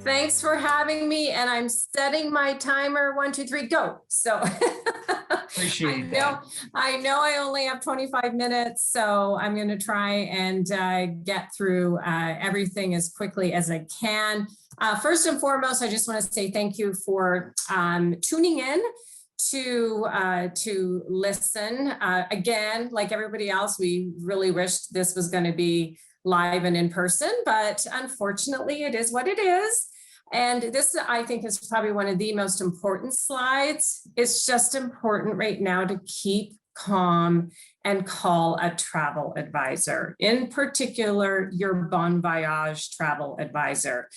Thanks for having me, and I'm setting my timer. 1, 2, 3, go. So Appreciate that. I know I only have 25 minutes, so I'm going to try and get through everything as quickly as I can. First and foremost, I just want to say thank you for tuning in to listen. Again, like everybody else, we really wished this was going to be live and in person, but unfortunately it is what it is. And this, I think, is probably one of the most important slides. It's just important right now to keep calm and call a travel advisor, in particular, your Bon Voyage travel advisor.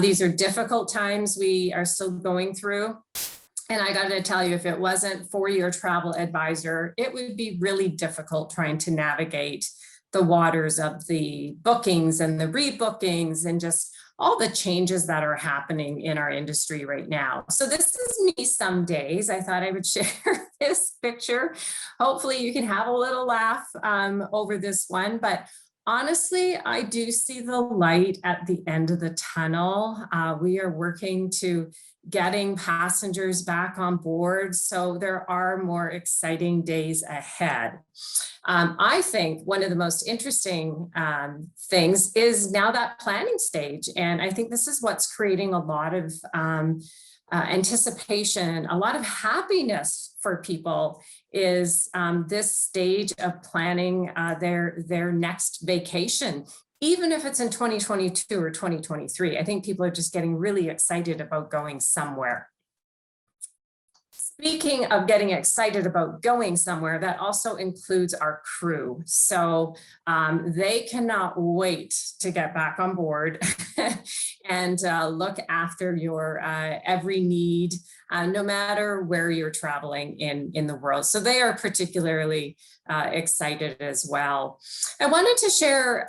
These are difficult times we are still going through. And I got to tell you, if it wasn't for your travel advisor, it would be really difficult trying to navigate the waters of the bookings and the rebookings and just all the changes that are happening in our industry right now. So this is me some days. I thought I would share this picture. Hopefully you can have a little laugh over this one, but honestly, I do see the light at the end of the tunnel. We are working to getting passengers back on board, so there are more exciting days ahead. I think one of the most interesting things is now that planning stage, and I think this is what's creating a lot of anticipation, a lot of happiness for people is this stage of planning their next vacation. Even if it's in 2022 or 2023, I think people are just getting really excited about going somewhere. Speaking of getting excited about going somewhere, that also includes our crew. So they cannot wait to get back on board and look after your every need, no matter where you're traveling in the world. So they are particularly excited as well. I wanted to share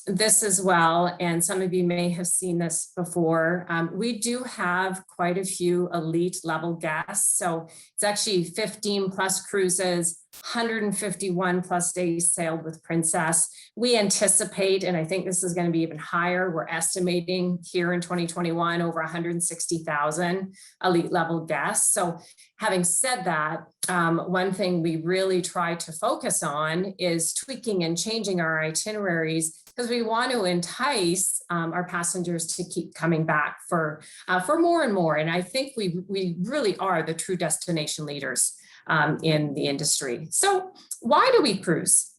this as well, and some of you may have seen this before. We do have quite a few elite level guests. So it's actually 15 plus cruises, 151 plus days sailed with Princess. We anticipate, and I think this is going to be even higher, we're estimating here in 2021 over 160,000 elite level guests. So having said that, one thing we really try to focus on is tweaking and changing our itineraries, because we want to entice our passengers to keep coming back for more and more. And I think we really are the true destination leaders in the industry. So why do we cruise?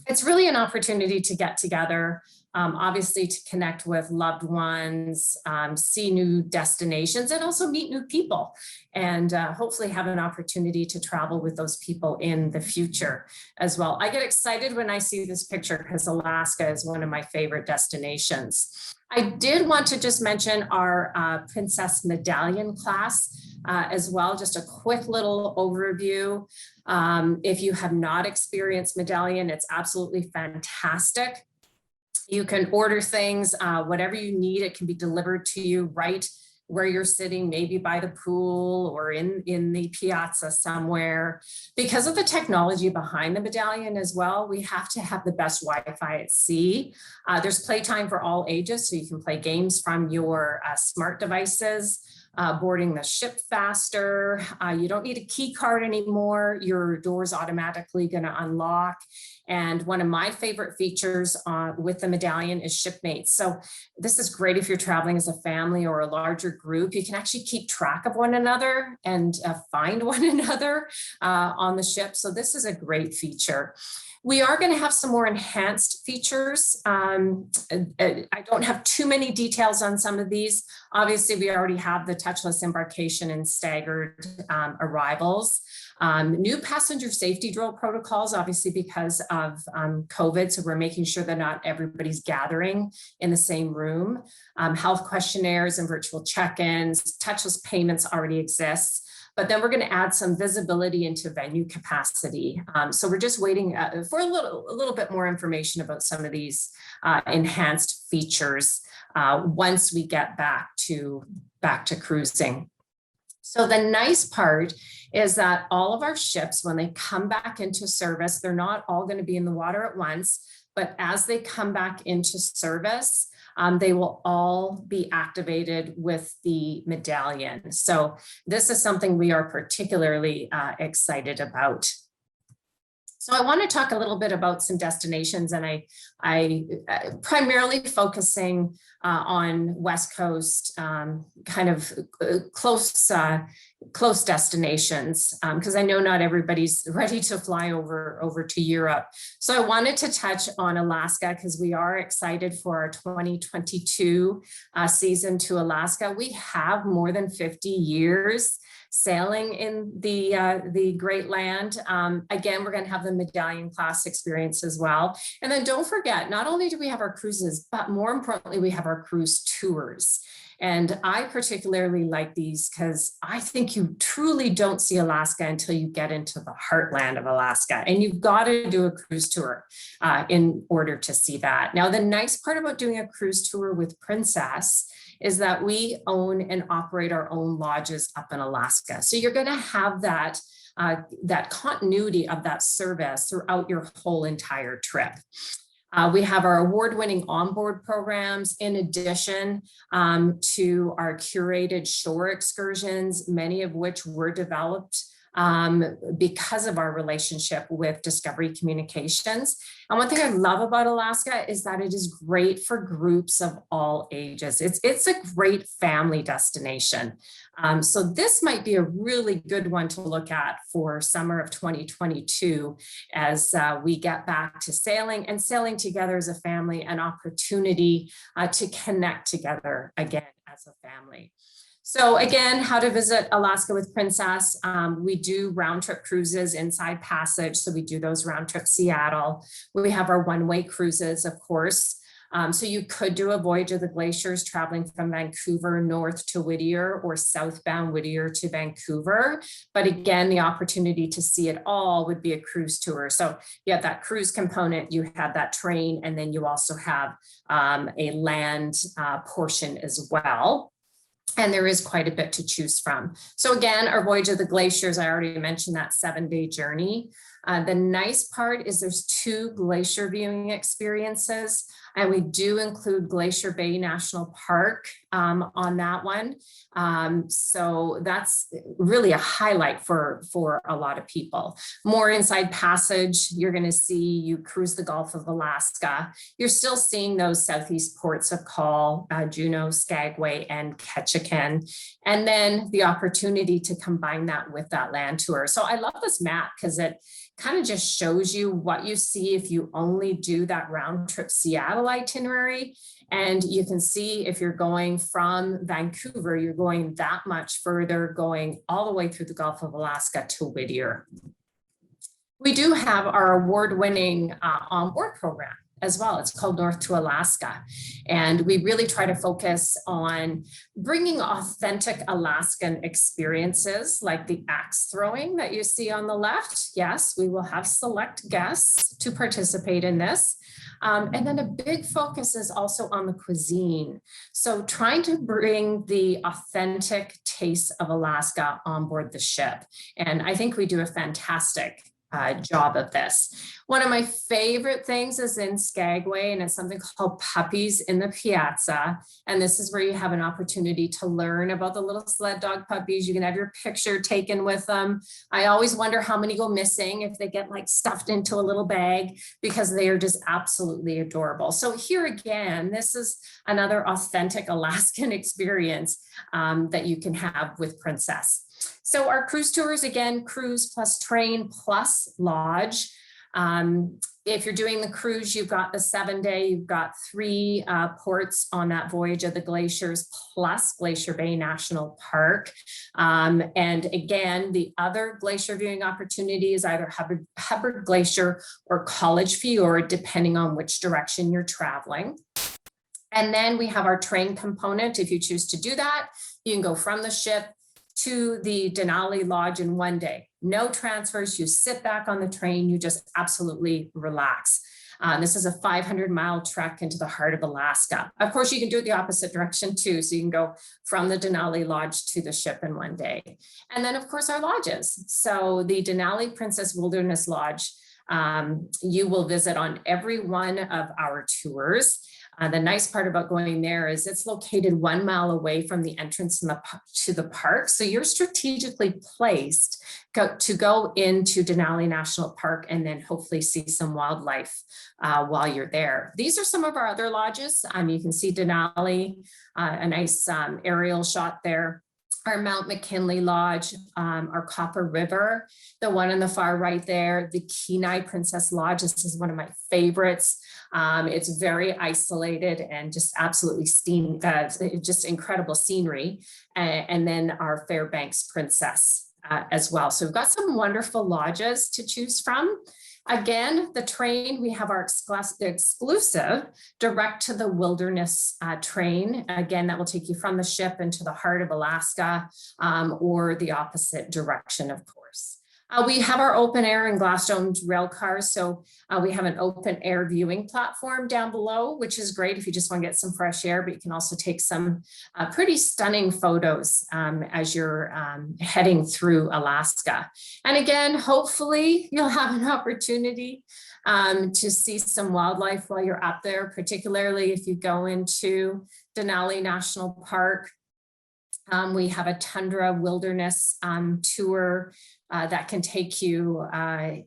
It's really an opportunity to get together, obviously to connect with loved ones, see new destinations, and also meet new people, and hopefully have an opportunity to travel with those people in the future as well. I get excited when I see this picture because Alaska is one of my favorite destinations. I did want to just mention our Princess Medallion class as well, just a quick little overview. If you have not experienced Medallion, it's absolutely fantastic. You can order things, whatever you need, it can be delivered to you right where you're sitting, maybe by the pool or in the piazza somewhere. Because of the technology behind the Medallion as well, we have to have the best Wi-Fi at sea. There's playtime for all ages, so you can play games from your smart devices. Boarding the ship faster. You don't need a key card anymore. Your door's automatically going to unlock. And one of my favorite features with the Medallion is Shipmates. So this is great if you're traveling as a family or a larger group. You can actually keep track of one another and find one another on the ship. So this is a great feature. We are going to have some more enhanced features. I don't have too many details on some of these. Obviously, we already have the touchless embarkation and staggered arrivals. New passenger safety drill protocols, obviously because of COVID, so we're making sure that not everybody's gathering in the same room. Health questionnaires and virtual check-ins, touchless payments already exist. But then we're going to add some visibility into venue capacity. So we're just waiting for a little bit more information about some of these enhanced features once we get back to cruising. So the nice part is that all of our ships, when they come back into service, they're not all going to be in the water at once, but as they come back into service, they will all be activated with the Medallion. So this is something we are particularly excited about. So I want to talk a little bit about some destinations, and I primarily focusing on West Coast, kind of close destinations, because I know not everybody's ready to fly over to Europe. So I wanted to touch on Alaska because we are excited for our 2022 season to Alaska. We have more than 50 years sailing in the Great Land. Again, we're going to have the Medallion class experience as well. And then don't forget, not only do we have our cruises, but more importantly, we have our cruise tours. And I particularly like these because I think you truly don't see Alaska until you get into the heartland of Alaska. And you've got to do a cruise tour in order to see that. Now, the nice part about doing a cruise tour with Princess is that we own and operate our own lodges up in Alaska. So you're going to have that continuity of that service throughout your whole entire trip. We have our award-winning onboard programs in addition to our curated shore excursions, many of which were developed because of our relationship with Discovery Communications. And one thing I love about Alaska is that it is great for groups of all ages. It's a great family destination. So this might be a really good one to look at for summer of 2022 as we get back to sailing and sailing together as a family, an opportunity to connect together again as a family. So again, how to visit Alaska with Princess. We do round trip cruises inside passage. So we do those round trip Seattle. We have our one-way cruises, of course. So you could do a voyage of the glaciers traveling from Vancouver north to Whittier or southbound Whittier to Vancouver. But again, the opportunity to see it all would be a cruise tour. So you have that cruise component, you have that train, and then you also have a land portion as well. And there is quite a bit to choose from. So again, our voyage of the glaciers, I already mentioned that 7-day journey. The nice part is there's 2 glacier viewing experiences, and we do include Glacier Bay National Park on that one. So that's really a highlight for a lot of people. More inside passage, you're going to see you cruise the Gulf of Alaska. You're still seeing those southeast ports of call, Juneau, Skagway, and Ketchikan. And then the opportunity to combine that with that land tour. So I love this map because it kind of just shows you what you see if you only do that round trip Seattle itinerary. And you can see if you're going from Vancouver, you're going that much further, going all the way through the Gulf of Alaska to Whittier. We do have our award-winning onboard program as well. It's called North to Alaska. And we really try to focus on bringing authentic Alaskan experiences like the axe throwing that you see on the left. Yes, we will have select guests to participate in this. And then a big focus is also on the cuisine. So trying to bring the authentic taste of Alaska on board the ship. And I think we do a fantastic job of this. One of my favorite things is in Skagway, and it's something called Puppies in the Piazza. And this is where you have an opportunity to learn about the little sled dog puppies. You can have your picture taken with them. I always wonder how many go missing if they get like stuffed into a little bag, because they are just absolutely adorable. So here again, this is another authentic Alaskan experience that you can have with Princess. So our cruise tours, again, cruise plus train plus lodge. If you're doing the cruise, you've got the 7-day, you've got 3 ports on that voyage of the glaciers plus Glacier Bay National Park. And again, the other glacier viewing opportunity is either Hubbard Glacier or College Fjord, depending on which direction you're traveling. And then we have our train component. If you choose to do that, you can go from the ship to the Denali Lodge in 1 day. No transfers, you sit back on the train, you just absolutely relax. This is a 500-mile trek into the heart of Alaska. Of course, you can do it the opposite direction too. So you can go from the Denali Lodge to the ship in 1 day. And then of course our lodges. So the Denali Princess Wilderness Lodge, you will visit on every one of our tours. The nice part about going there is it's located 1 mile away from the entrance to the park. So you're strategically placed to go into Denali National Park and then hopefully see some wildlife while you're there. These are some of our other lodges. You can see Denali, a nice aerial shot there. Our Mount McKinley Lodge, our Copper River, the one on the far right there, the Kenai Princess Lodge. This is one of my favorites. It's very isolated and just absolutely just incredible scenery. And then our Fairbanks Princess as well. So we've got some wonderful lodges to choose from. Again, the train, we have our exclusive direct to the wilderness train. Again, that will take you from the ship into the heart of Alaska, or the opposite direction, of course. We have our open air and glass domed rail cars. So we have an open air viewing platform down below, which is great if you just want to get some fresh air, but you can also take some pretty stunning photos as you're heading through Alaska. And again, hopefully you'll have an opportunity to see some wildlife while you're up there, particularly if you go into Denali National Park. We have a Tundra Wilderness tour that can take you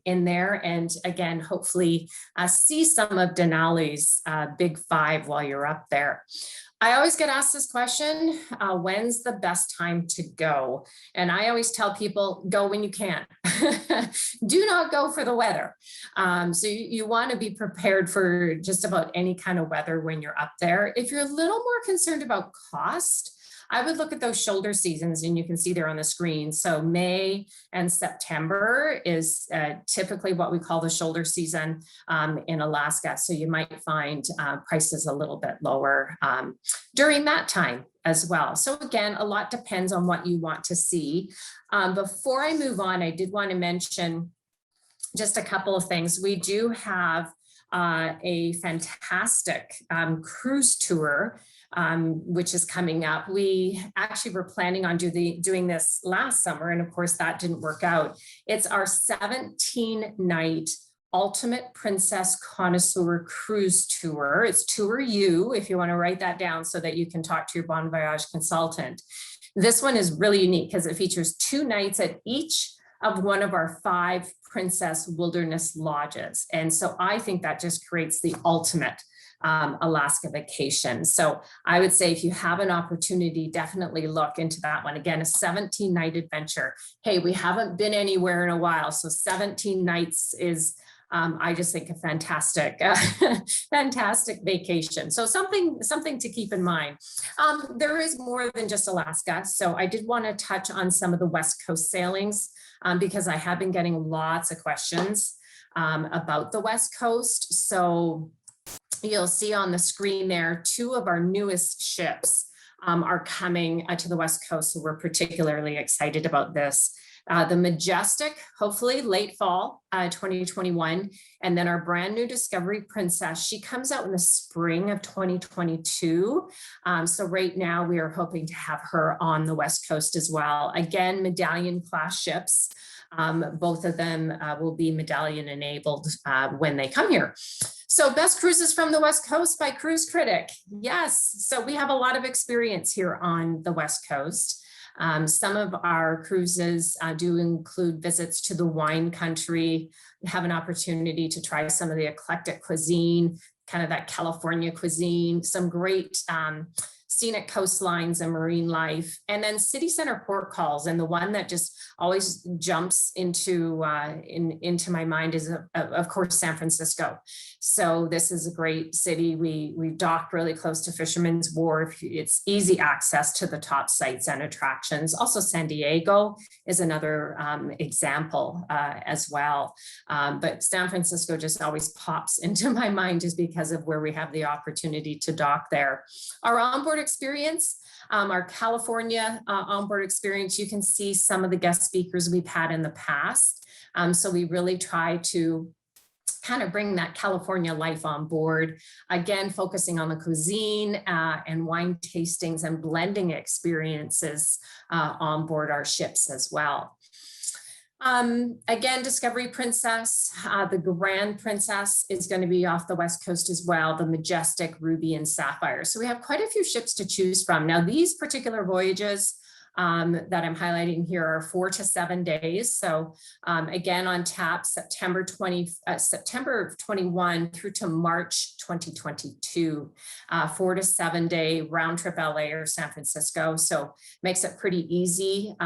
in there. And again, hopefully see some of Denali's Big Five while you're up there. I always get asked this question, when's the best time to go? And I always tell people, go when you can. Do not go for the weather. So you want to be prepared for just about any kind of weather when you're up there. If you're a little more concerned about cost, I would look at those shoulder seasons, and you can see there on the screen. So May and September is typically what we call the shoulder season in Alaska. So you might find prices a little bit lower during that time as well. So again, a lot depends on what you want to see. Before I move on, I did want to mention just a couple of things. We do have a fantastic cruise tour which is coming up. We actually were planning on doing this last summer, and of course that didn't work out. It's our 17-night Ultimate Princess Connoisseur Cruise Tour. It's Tour U, if you want to write that down so that you can talk to your Bon Voyage consultant. This one is really unique because it features 2 nights at each of one of our 5 Princess Wilderness lodges. And so I think that just creates the ultimate Alaska vacation. So I would say if you have an opportunity, definitely look into that one. Again, a 17-night adventure. Hey, we haven't been anywhere in a while. So 17 nights is, I just think, a fantastic, fantastic vacation. So something to keep in mind. There is more than just Alaska. So I did want to touch on some of the West Coast sailings because I have been getting lots of questions about the West Coast. So you'll see on the screen there, 2 of our newest ships are coming to the West Coast. So we're particularly excited about this. The Majestic, hopefully late fall 2021. And then our brand new Discovery Princess, she comes out in the spring of 2022. So right now we are hoping to have her on the West Coast as well. Again, Medallion class ships. Both of them will be Medallion enabled when they come here. So best cruises from the West Coast by Cruise Critic. Yes, so we have a lot of experience here on the West Coast. Some of our cruises do include visits to the wine country. You have an opportunity to try some of the eclectic cuisine, kind of that California cuisine, some great scenic coastlines and marine life, and then city center port calls. And the one that just always jumps into my mind is, of course, San Francisco. So this is a great city. We dock really close to Fisherman's Wharf. It's easy access to the top sites and attractions. Also, San Diego is another example as well. But San Francisco just always pops into my mind just because of where we have the opportunity to dock there. Our onboard experience, our California onboard experience, you can see some of the guest speakers we've had in the past. So we really try to kind of bring that California life on board, again, focusing on the cuisine and wine tastings and blending experiences on board our ships as well. Again, Discovery Princess, the Grand Princess is going to be off the West Coast as well, the Majestic, Ruby, and Sapphire. So we have quite a few ships to choose from. Now, these particular voyages that I'm highlighting here are 4 to 7 days. So again, on tap, September 21 through to March 2022, 4 to 7 day round trip LA or San Francisco. So makes it pretty easy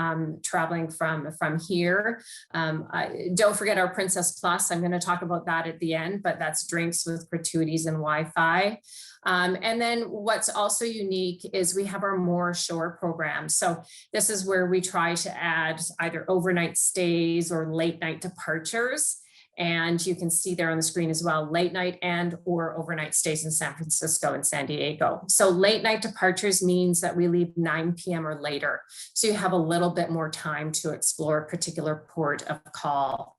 traveling from here. Don't forget our Princess Plus. I'm going to talk about that at the end, but that's drinks with gratuities and Wi-Fi. And then what's also unique is we have our More Shore program. So this is where we try to add either overnight stays or late night departures. And you can see there on the screen as well, late night and or overnight stays in San Francisco and San Diego. So late night departures means that we leave 9 p.m. or later. So you have a little bit more time to explore a particular port of call.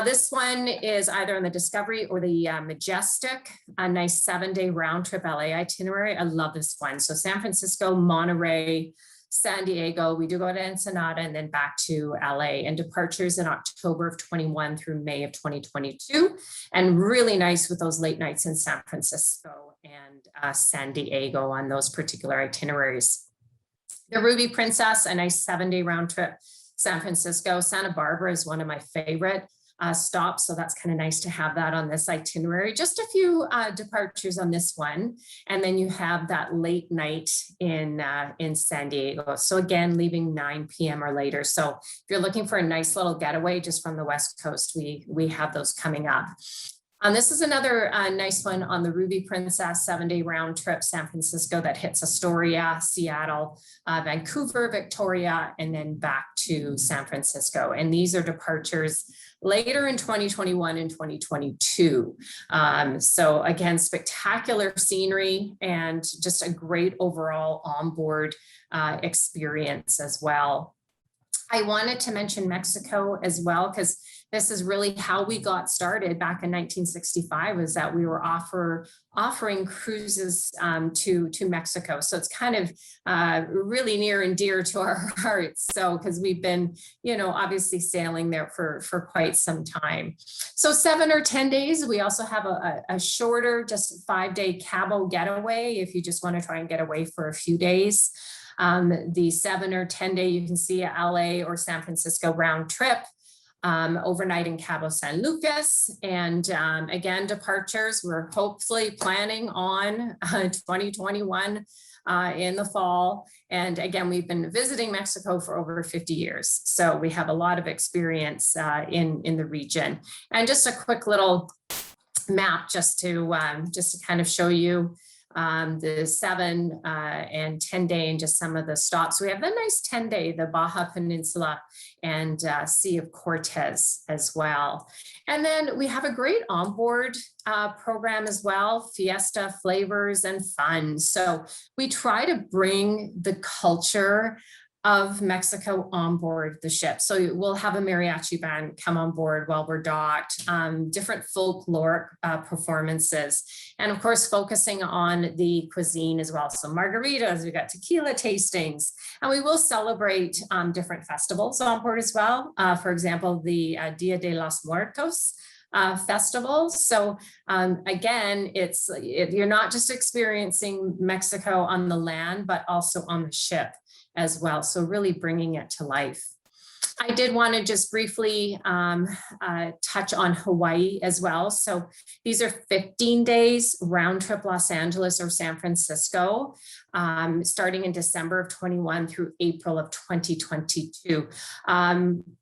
This one is either on the Discovery or the Majestic, a nice 7-day round trip LA itinerary. I love this one. So San Francisco, Monterey, San Diego, we do go to Ensenada and then back to LA, and departures in October of 21 through May of 2022. And really nice with those late nights in San Francisco and San Diego on those particular itineraries. The Ruby Princess, a nice 7-day round trip, San Francisco. Santa Barbara is one of my favorite stops. So that's kind of nice to have that on this itinerary. Just a few departures on this one. And then you have that late night in San Diego. So again, leaving 9 p.m. or later. So if you're looking for a nice little getaway just from the West Coast, we have those coming up. This is another nice one on the Ruby Princess, 7-day round trip, San Francisco, that hits Astoria, Seattle, Vancouver, Victoria, and then back to San Francisco. And these are departures later in 2021 and 2022. So again, spectacular scenery and just a great overall onboard experience as well. I wanted to mention Mexico as well, because this is really how we got started back in 1965, was that we were offering cruises to Mexico. So it's kind of really near and dear to our hearts. So because we've been, obviously sailing there for quite some time. So 7 or 10 days. We also have a shorter, just 5-day Cabo getaway if you just want to try and get away for a few days. The 7 or 10 day, you can see a LA or San Francisco round trip, overnight in Cabo San Lucas. And again, departures, we're hopefully planning on 2021 in the fall. And again, we've been visiting Mexico for over 50 years. So we have a lot of experience in the region. And just a quick little map just to kind of show you the 7 and 10 day and just some of the stops. We have the nice 10 day, the Baja Peninsula and Sea of Cortez as well. And then we have a great onboard program as well, fiesta, flavors, and fun. So we try to bring the culture of Mexico on board the ship. So we'll have a mariachi band come on board while we're docked, different folkloric performances, and of course, focusing on the cuisine as well. So margaritas, we got tequila tastings, and we will celebrate different festivals on board as well. For example, the Dia de los Muertos festival. So again, you're not just experiencing Mexico on the land, but also on the ship as well. So really bringing it to life. I did want to just briefly touch on Hawaii as well. So these are 15 days round trip Los Angeles or San Francisco, starting in December of 21 through April of 2022.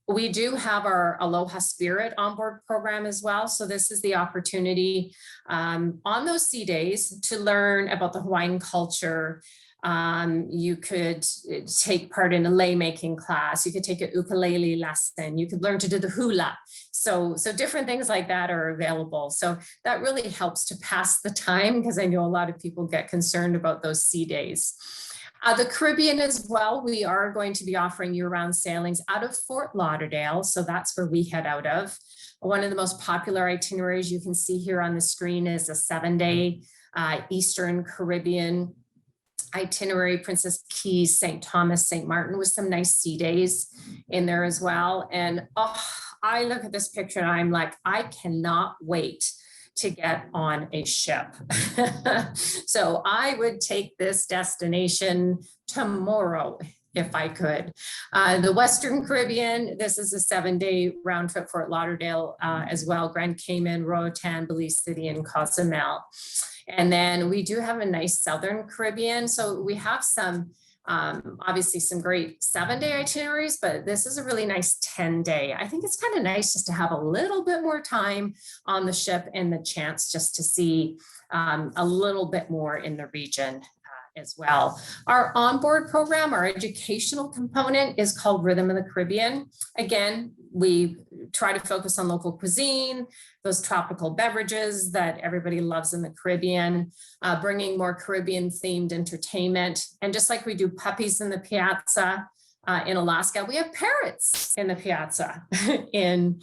We do have our Aloha Spirit onboard program as well. So this is the opportunity on those sea days to learn about the Hawaiian culture. You could take part in a lei making class. You could take a ukulele lesson. You could learn to do the hula. So different things like that are available. So that really helps to pass the time, because I know a lot of people get concerned about those sea days. The Caribbean as well, we are going to be offering year-round sailings out of Fort Lauderdale. So that's where we head out of. One of the most popular itineraries you can see here on the screen is a 7-day Eastern Caribbean Itinerary, Princess Keys, St. Thomas, St. Martin, with some nice sea days in there as well. And I look at this picture and I'm like, I cannot wait to get on a ship. So I would take this destination tomorrow if I could. The Western Caribbean, this is a 7-day round trip, Fort Lauderdale as well, Grand Cayman, Roatan, Belize City, and Cozumel. And then we do have a nice Southern Caribbean. So we have some, obviously some great 7-day itineraries, but this is a really nice 10-day. I think it's kind of nice just to have a little bit more time on the ship and the chance just to see a little bit more in the region as well. Our onboard program, our educational component, is called Rhythm of the Caribbean. Again, we try to focus on local cuisine, those tropical beverages that everybody loves in the Caribbean, bringing more Caribbean themed entertainment. And just like we do puppies in the piazza in Alaska, we have parrots in the piazza in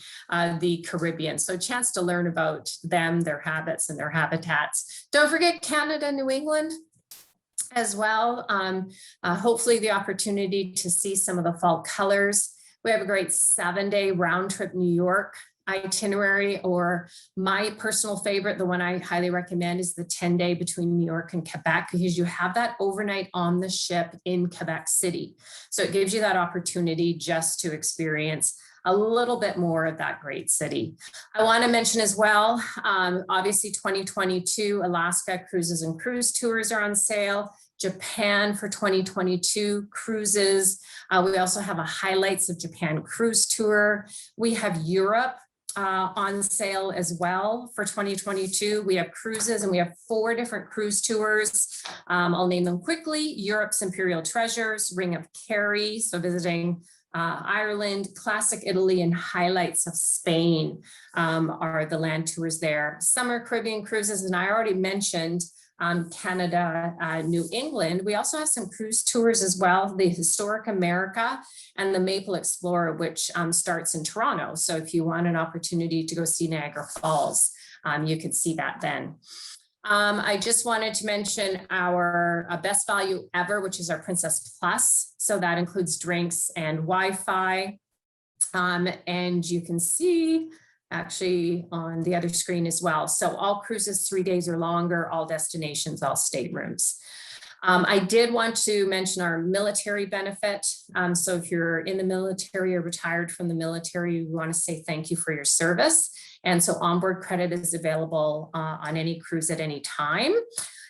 the Caribbean. So a chance to learn about them, their habits and their habitats. Don't forget Canada, New England as well. Hopefully the opportunity to see some of the fall colors. We have a great 7-day round trip New York itinerary, or my personal favorite, the one I highly recommend, is the 10-day between New York and Quebec, because you have that overnight on the ship in Quebec City. So it gives you that opportunity just to experience a little bit more of that great city. I want to mention as well, obviously 2022 Alaska cruises and cruise tours are on sale. Japan for 2022 cruises. We also have a highlights of Japan cruise tour. We have Europe on sale as well for 2022. We have cruises and we have 4 different cruise tours. I'll name them quickly. Europe's Imperial Treasures, Ring of Kerry, so visiting Ireland, Classic Italy, and Highlights of Spain are the land tours there. Summer Caribbean cruises, and I already mentioned Canada, New England. We also have some cruise tours as well, the Historic America and the Maple Explorer, which starts in Toronto. So if you want an opportunity to go see Niagara Falls, you could see that then. I just wanted to mention our best value ever, which is our Princess Plus. So that includes drinks and Wi-Fi. And you can see actually on the other screen as well. So all cruises 3 days or longer, all destinations, all staterooms. I did want to mention our military benefit. So if you're in the military or retired from the military, we want to say thank you for your service. And so onboard credit is available on any cruise at any time.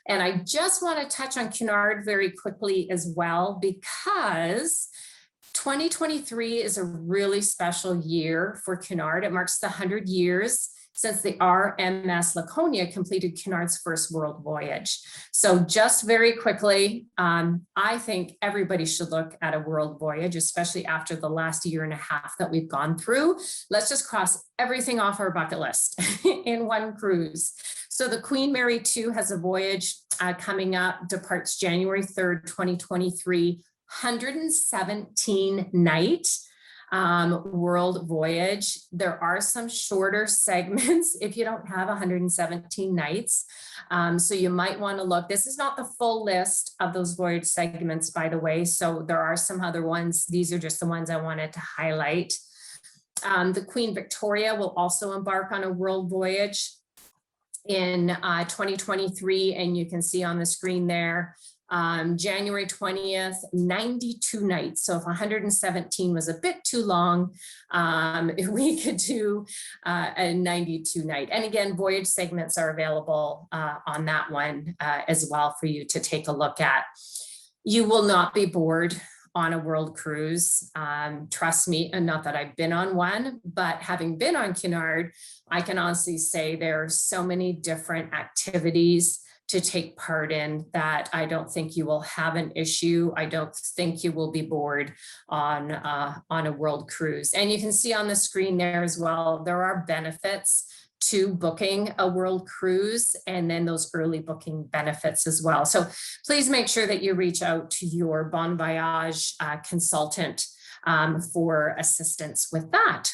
And I just want to touch on Cunard very quickly as well, because 2023 is a really special year for Cunard. It marks the 100 years since the RMS Laconia completed Cunard's first world voyage. So just very quickly, I think everybody should look at a world voyage, especially after the last 1.5 years that we've gone through. Let's just cross everything off our bucket list in one cruise. So the Queen Mary II has a voyage coming up, departs January 3rd, 2023, 117 night world voyage. There are some shorter segments if you don't have 117 nights. So you might want to look. This is not the full list of those voyage segments, by the way. So there are some other ones. These are just the ones I wanted to highlight. The Queen Victoria will also embark on a world voyage in 2023, and you can see on the screen there, January 20th, 92 nights. So if 117 was a bit too long, we could do a 92 night. And again, voyage segments are available on that one as well for you to take a look at. You will not be bored on a world cruise. Trust me, and not that I've been on one, but having been on Cunard, I can honestly say there are so many different activities to take part in that I don't think you will have an issue. I don't think you will be bored on a world cruise. And you can see on the screen there as well, there are benefits to booking a world cruise, and then those early booking benefits as well. So please make sure that you reach out to your Bon Voyage consultant for assistance with that.